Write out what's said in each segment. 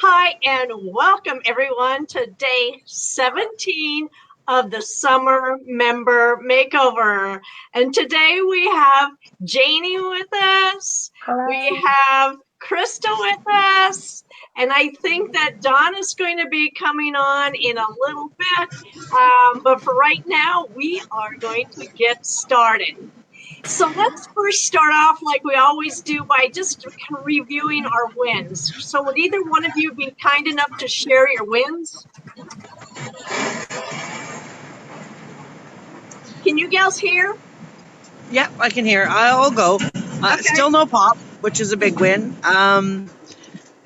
Hi, and welcome everyone to day 17 of the Summer Member Makeover. And today we have Janie with us. Hello. We have Crystal with us. And I think that Dawn is going to be coming on in a little bit. But for right now, we are going to get started. So let's first start off like we always do by just reviewing our wins. So would either one of you be kind enough to share your wins? Can you gals hear? Yeah, I can hear. I'll go. Okay. Still no pop, which is a big win.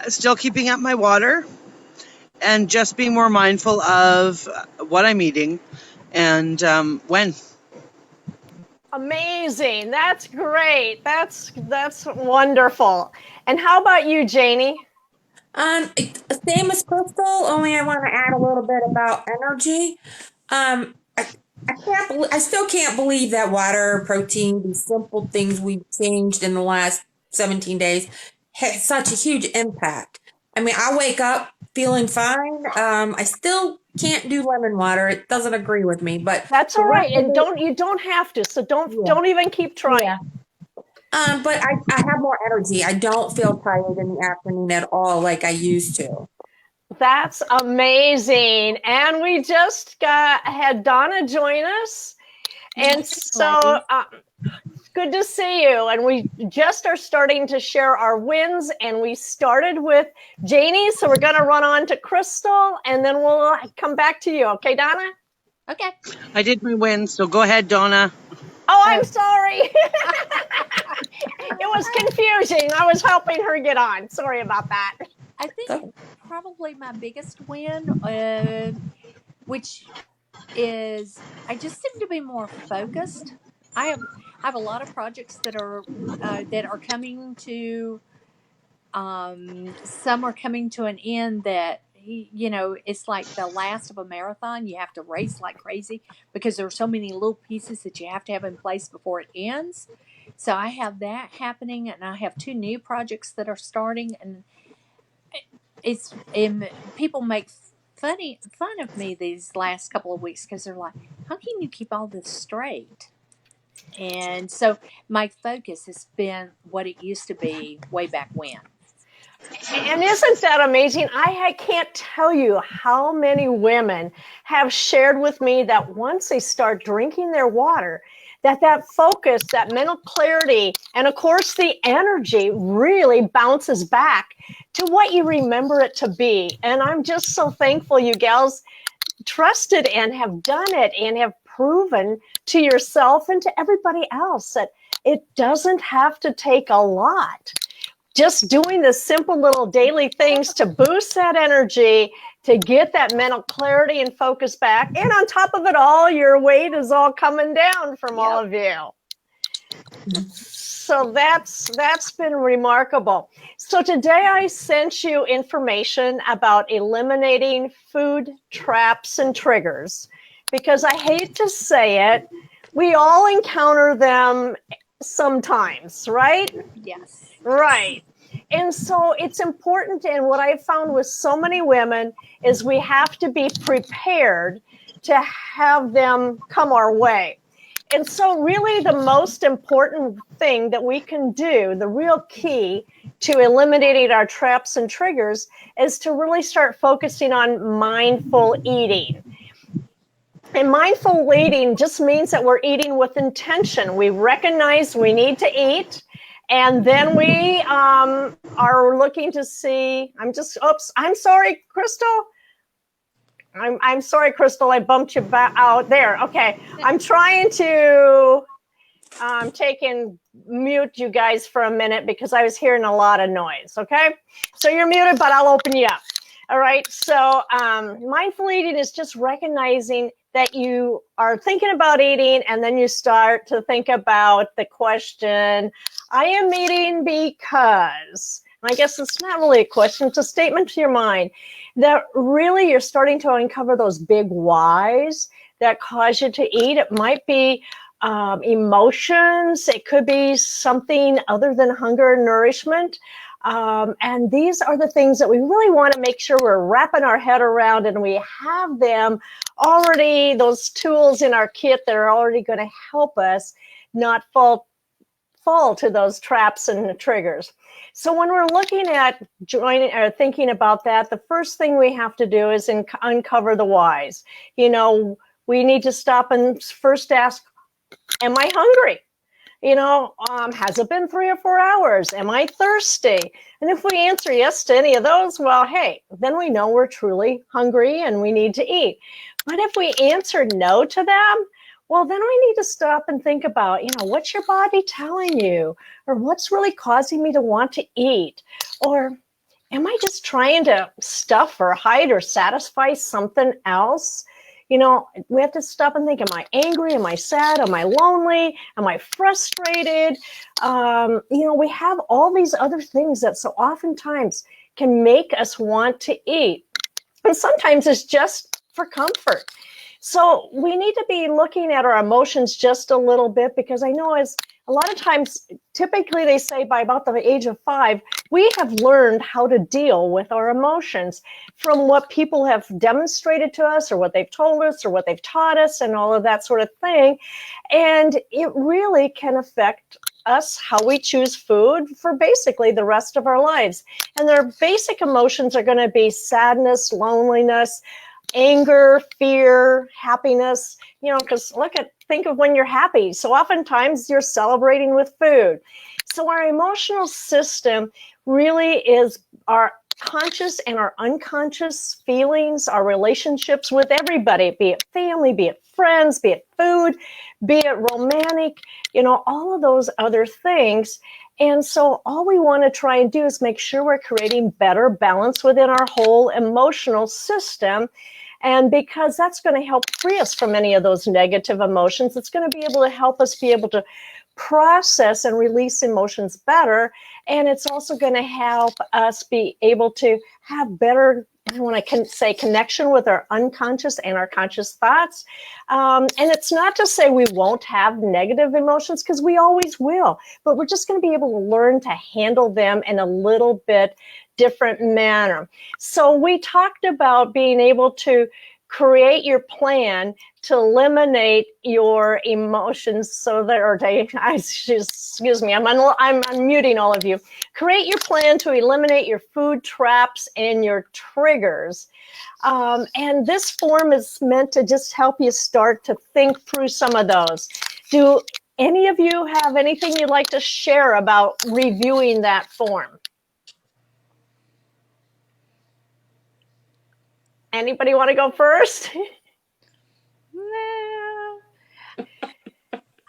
Still keeping up my water and just being more mindful of what I'm eating and when. Amazing. That's great. That's wonderful. And how about you, Janie? Same as Crystal, only I want to add a little bit about energy. I still can't believe that water, protein, these simple things we've changed in the last 17 days had such a huge impact. I mean, I wake up feeling fine. I still can't do lemon water. It doesn't agree with me, but that's all right. And you don't have to. So don't even keep trying. Yeah. But I have more energy. I don't feel tired in the afternoon at all like I used to. That's amazing. And we just had Donna join us. And so good to see you. And we just are starting to share our wins. And we started with Janie. So we're going to run on to Crystal and then we'll come back to you. Okay, Donna? Okay. I did my win, so go ahead, Donna. Oh, I'm sorry. It was confusing. I was helping her get on. Sorry about that. I think probably my biggest win, which is I just seem to be more focused. I have a lot of projects that are coming to. Some are coming to an end that it's like the last of a marathon. You have to race like crazy because there are so many little pieces that you have to have in place before it ends. So I have that happening, and I have 2 new projects that are starting, and people make fun of me these last couple of weeks because they're like, how can you keep all this straight? And so my focus has been what it used to be way back when. And isn't that amazing? I can't tell you how many women have shared with me that once they start drinking their water, that focus, that mental clarity, and of course the energy really bounces back to what you remember it to be. And I'm just so thankful you gals trusted and have done it and have proven to yourself and to everybody else that it doesn't have to take a lot. Just doing the simple little daily things to boost that energy, to get that mental clarity and focus back. And on top of it all, your weight is all coming down from all of you. So that's been remarkable. So today I sent you information about eliminating food traps and triggers, because I hate to say it, we all encounter them sometimes, right? Yes. Right. And so it's important, and what I've found with so many women is we have to be prepared to have them come our way. And so really the most important thing that we can do, the real key to eliminating our traps and triggers, is to really start focusing on mindful eating. And mindful eating just means that we're eating with intention. We recognize we need to eat. And then we are looking to see, I'm sorry, Crystal. I'm sorry, Crystal, I bumped you back out there. Okay, I'm trying to take and mute you guys for a minute because I was hearing a lot of noise, okay? So you're muted, but I'll open you up. All right, so mindful eating is just recognizing that you are thinking about eating, and then you start to think about the question, I am eating because, I guess it's not really a question, it's a statement to your mind, that really you're starting to uncover those big whys that cause you to eat. It might be emotions, it could be something other than hunger and nourishment. And these are the things that we really want to make sure we're wrapping our head around, and we have them already, those tools in our kit that are already going to help us not fall to those traps and the triggers. So when we're looking at joining or thinking about that, the first thing we have to do is uncover the whys. You know, we need to stop and first ask, am I hungry? You know, has it been 3 or 4 hours? Am I thirsty? And if we answer yes to any of those, well, hey, then we know we're truly hungry and we need to eat. But if we answer no to them, well, then we need to stop and think about, you know, what's your body telling you? Or what's really causing me to want to eat? Or am I just trying to stuff or hide or satisfy something else? You know, we have to stop and think, am I angry? Am I sad? Am I lonely? Am I frustrated? You know, we have all these other things that so oftentimes can make us want to eat. And sometimes it's just for comfort. So we need to be looking at our emotions just a little bit, because I know as a lot of times, typically they say by about the age of 5, we have learned how to deal with our emotions from what people have demonstrated to us or what they've told us or what they've taught us and all of that sort of thing. And it really can affect us, how we choose food for basically the rest of our lives. And their basic emotions are going to be sadness, loneliness, anger, fear, happiness, you know, because think of when you're happy. So oftentimes you're celebrating with food. So our emotional system really is our conscious and our unconscious feelings, our relationships with everybody, be it family, be it friends, be it food, be it romantic, you know, all of those other things. And so all we want to try and do is make sure we're creating better balance within our whole emotional system. And because that's going to help free us from any of those negative emotions, it's going to be able to help us be able to process and release emotions better. And it's also going to help us be able to have better, when I can say, connection with our unconscious and our conscious thoughts. And it's not to say we won't have negative emotions, because we always will, but we're just going to be able to learn to handle them in a little bit different manner. So we talked about being able to create your plan to eliminate your emotions, so that, or excuse me, I'm unmuting all of you. Create your plan to eliminate your food traps and your triggers. And this form is meant to just help you start to think through some of those. Do any of you have anything you'd like to share about reviewing that form? Anybody want to go first?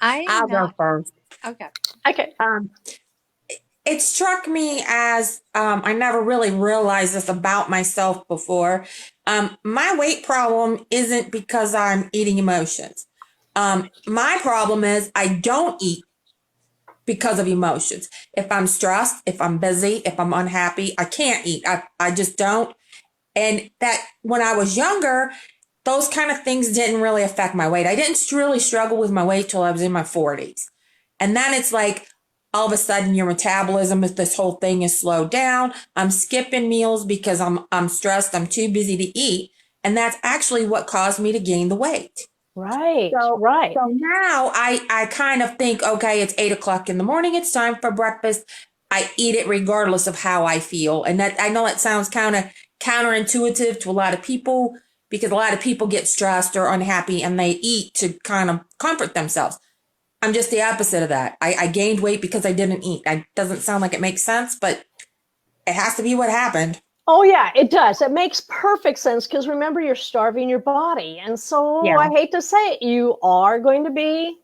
I'll go first. Okay. It struck me as I never really realized this about myself before. My weight problem isn't because I'm eating emotions. My problem is I don't eat because of emotions. If I'm stressed, if I'm busy, if I'm unhappy, I can't eat. I just don't. And that when I was younger, those kind of things didn't really affect my weight. I didn't really struggle with my weight till I was in my 40s. And then it's like, all of a sudden your metabolism, if this whole thing is slowed down. I'm skipping meals because I'm stressed. I'm too busy to eat. And that's actually what caused me to gain the weight. Right. So now I kind of think, okay, it's 8:00 in the morning. It's time for breakfast. I eat it regardless of how I feel. And that, I know that sounds kind of counterintuitive to a lot of people, because a lot of people get stressed or unhappy and they eat to kind of comfort themselves. I'm just the opposite of that. I gained weight because I didn't eat. It doesn't sound like it makes sense, but it has to be what happened. Oh, yeah, it does. It makes perfect sense, because remember, you're starving your body. And so Yeah. I hate to say it, you are going to be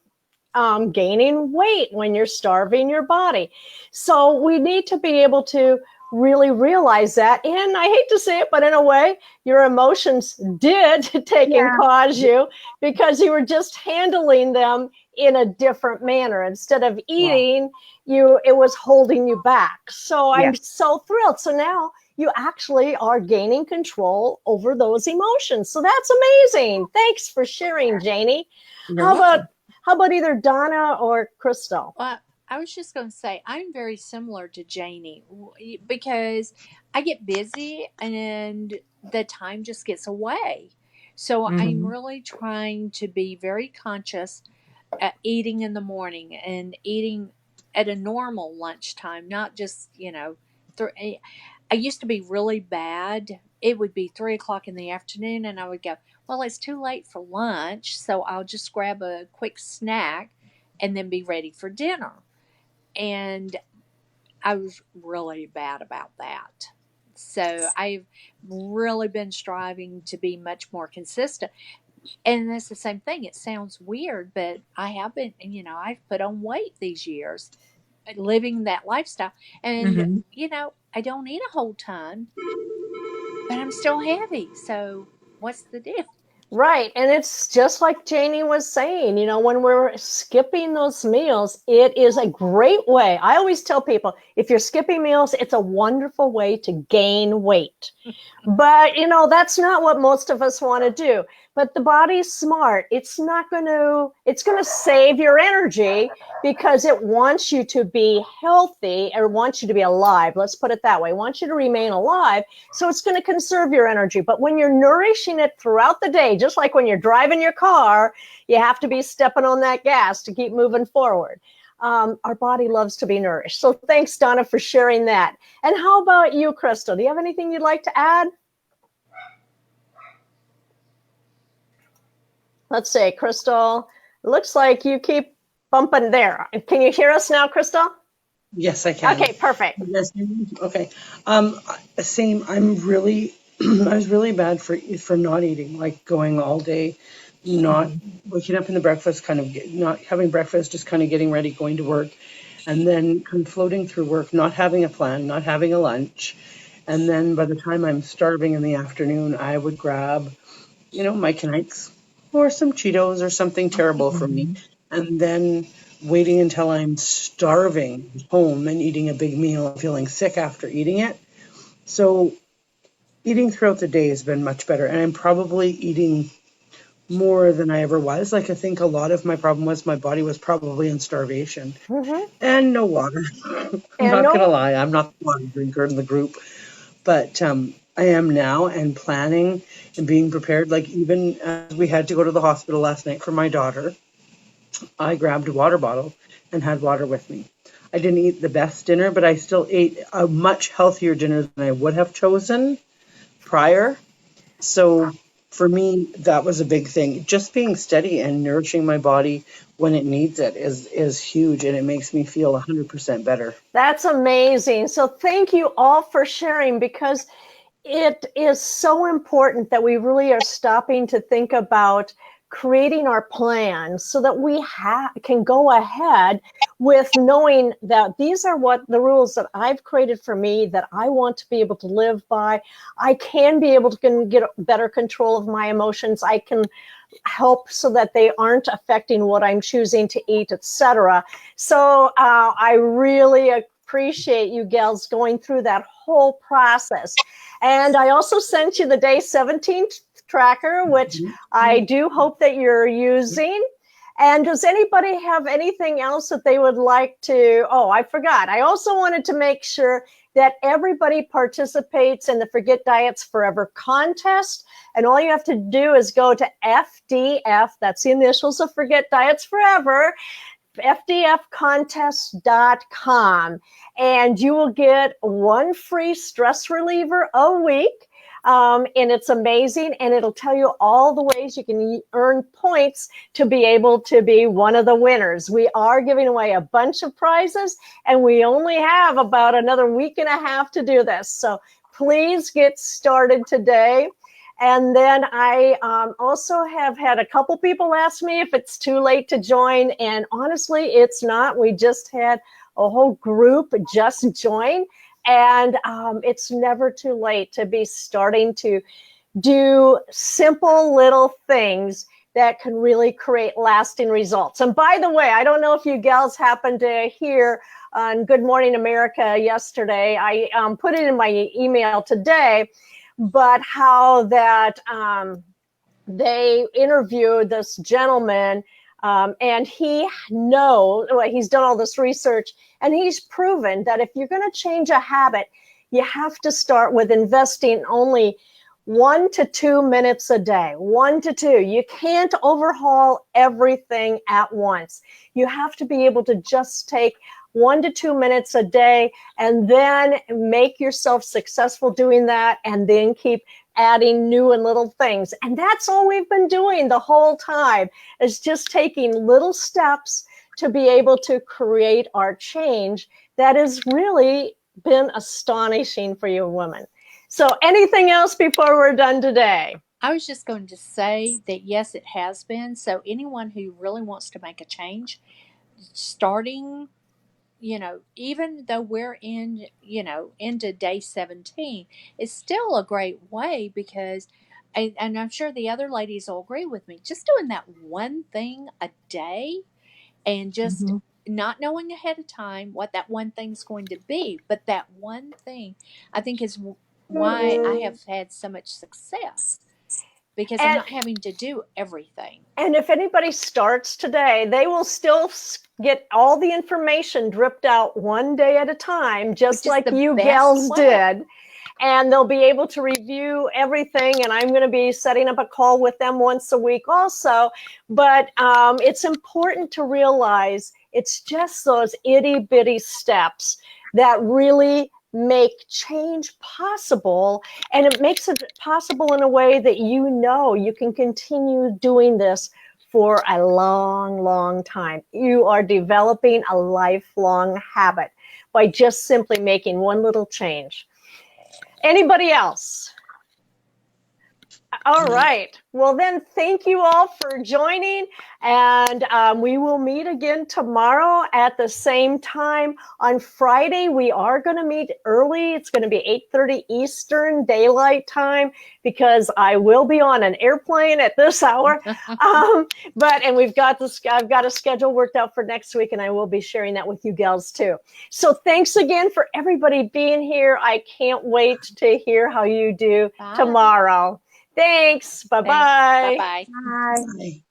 gaining weight when you're starving your body. So we need to be able to really realize that. And I hate to say it, but in a way, your emotions did take and cause you, because you were just handling them in a different manner. Instead of eating, it was holding you back. So I'm so thrilled. So now you actually are gaining control over those emotions. So that's amazing. Thanks for sharing, Janie. How about either Donna or Crystal? Well, I was just going to say, I'm very similar to Janie because I get busy and the time just gets away. So I'm Mm-hmm. really trying to be very conscious at eating in the morning and eating at a normal lunchtime, not just, I used to be really bad. It would be 3 o'clock in the afternoon, and I would go, well, it's too late for lunch, so I'll just grab a quick snack and then be ready for dinner. And I was really bad about that. So I've really been striving to be much more consistent. And it's the same thing. It sounds weird, but I have been, I've put on weight these years living that lifestyle. And, Mm-hmm. I don't eat a whole ton, but I'm still heavy. So what's the deal? Right. And it's just like Janie was saying, when we're skipping those meals, it is a great way. I always tell people if you're skipping meals, it's a wonderful way to gain weight. But, that's not what most of us want to do. But the body's smart. It's going to save your energy because it wants you to be healthy or wants you to be alive. Let's put it that way. It wants you to remain alive. So it's going to conserve your energy. But when you're nourishing it throughout the day, just like when you're driving your car, you have to be stepping on that gas to keep moving forward. Our body loves to be nourished. So thanks, Donna, for sharing that. And how about you, Crystal? Do you have anything you'd like to add? Let's see, Crystal. It looks like you keep bumping there. Can you hear us now, Crystal? Yes, I can. Okay, perfect. Yes. Okay. Same. I'm really, I was really bad for not eating, like going all day, not waking up in the breakfast, not having breakfast, just kind of getting ready, going to work, and then kind of floating through work, not having a plan, not having a lunch, and then by the time I'm starving in the afternoon, I would grab, Mike and Ike's or some Cheetos or something terrible for me, and then waiting until I'm starving home and eating a big meal and feeling sick after eating it. So eating throughout the day has been much better, and I'm probably eating more than I ever was. Like, I think a lot of my problem was my body was probably in starvation and no water. I'm And not gonna no, lie, I'm not the water drinker in the group, but I am now, and planning and being prepared. Like, even as we had to go to the hospital last night for my daughter, I grabbed a water bottle and had water with me. I didn't eat the best dinner, but I still ate a much healthier dinner than I would have chosen prior. So for me, that was a big thing. Just being steady and nourishing my body when it needs it is huge, and it makes me feel 100% better. that's amazing. So thank you all for sharing because it is so important that we really are stopping to think about creating our plans so that we can go ahead with knowing that these are what the rules that I've created for me that I want to be able to live by. I can be able to get better control of my emotions. I can help so that they aren't affecting what I'm choosing to eat, etc. So I really appreciate you gals going through that whole process. And I also sent you the day 17 tracker, which I do hope that you're using. And does anybody have anything else that they would like to? Oh, I forgot. I also wanted to make sure that everybody participates in the Forget Diets Forever contest. And all you have to do is go to FDF, that's the initials of Forget Diets Forever, fdfcontest.com, and you will get one free stress reliever a week. And it's amazing, and it'll tell you all the ways you can earn points to be able to be one of the winners. We are giving away a bunch of prizes, and we only have about another week and a half to do this. So please get started today. And then I also have had a couple people ask me if it's too late to join. And honestly, it's not. We just had a whole group just join. And it's never too late to be starting to do simple little things that can really create lasting results. And by the way, I don't know if you gals happened to hear on Good Morning America yesterday. I put it in my email today, but how that they interviewed this gentleman And he's done all this research, and he's proven that if you're going to change a habit, you have to start with investing only 1 to 2 minutes a day. 1 to 2. You can't overhaul everything at once. You have to be able to just take 1 to 2 minutes a day and then make yourself successful doing that, and then keep adding new and little things. And that's all we've been doing the whole time, is just taking little steps to be able to create our change that has really been astonishing for you women. So anything else before we're done today? I was just going to say that yes, it has been. So anyone who really wants to make a change, starting, even though we're into day 17, it's still a great way because, and I'm sure the other ladies will agree with me, just doing that one thing a day and just not knowing ahead of time what that one thing's going to be, but that one thing, I think, is why I have had so much success, because I'm not having to do everything. And if anybody starts today, they will still get all the information dripped out one day at a time, just like you gals did. And they'll be able to review everything. And I'm going to be setting up a call with them once a week also. But it's important to realize it's just those itty bitty steps that really make change possible. And it makes it possible in a way that you can continue doing this for a long, long time. You are developing a lifelong habit by just simply making one little change. Anybody else? All right. Well, then, thank you all for joining. And we will meet again tomorrow at the same time. On Friday, we are going to meet early. It's going to be 8:30 Eastern Daylight Time, because I will be on an airplane at this hour. And I've got a schedule worked out for next week, and I will be sharing that with you gals too. So thanks again for everybody being here. I can't wait to hear how you do tomorrow. Thanks. Bye-bye. Bye-bye. Bye. Bye.